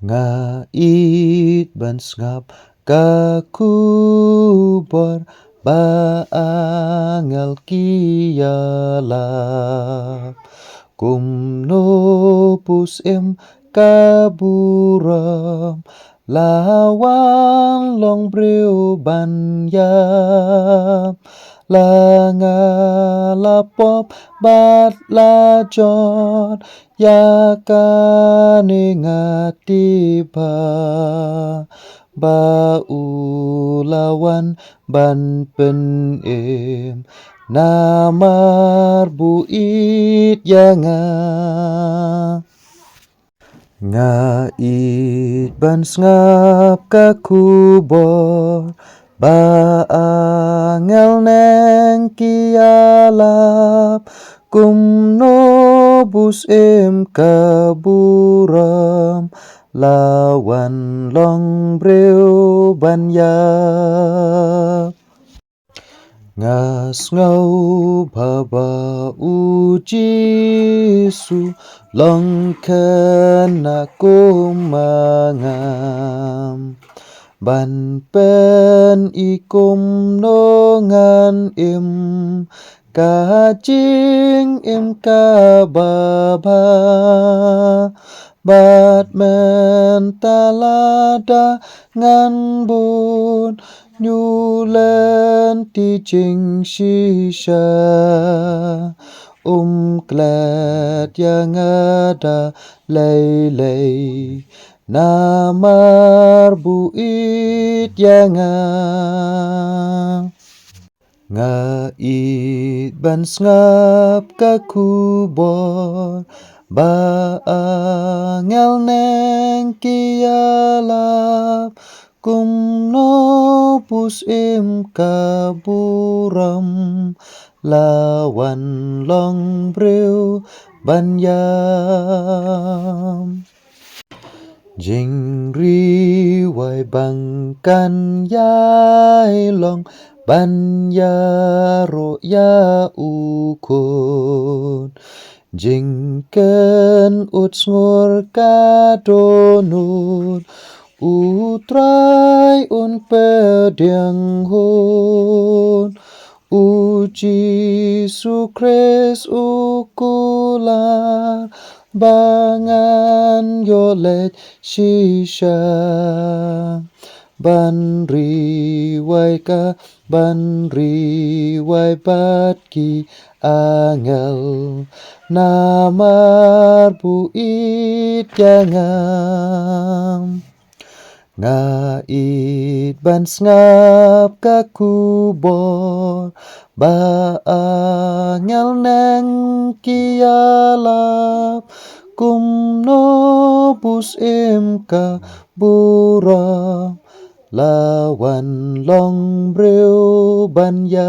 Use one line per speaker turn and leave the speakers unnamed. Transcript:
Ngait ban ngap kakubor baangal kialap kumnopus kaburam lawang long breu banyam langa lapop bat lajon yakane ngatiba baulawan ban penem namar buit yanga ngait ban ngap kakubor baangel neng kialap kumnobus kaburam lawan long breu banyap ngas ngau baba ujisu long kena kumangam ban pen ikum nongan kajing kababa bat mentalada ngan bun nyulen tijing shisha klet yang ada lei namar buit yang ngait ban ngap kakubor baangel neng kialap kumnopus kaburam lawan long breu banyam jingri wai bangkan yai long banyaro ya ukun jingken utsngur kadonun utrai pediang hun uji sukres ukular bangan yolet shisha banri wai batki angel namar buit yangam ngait ban ngap kakubor baangel neng kialap kumnobus kaburam lawan long breu banyam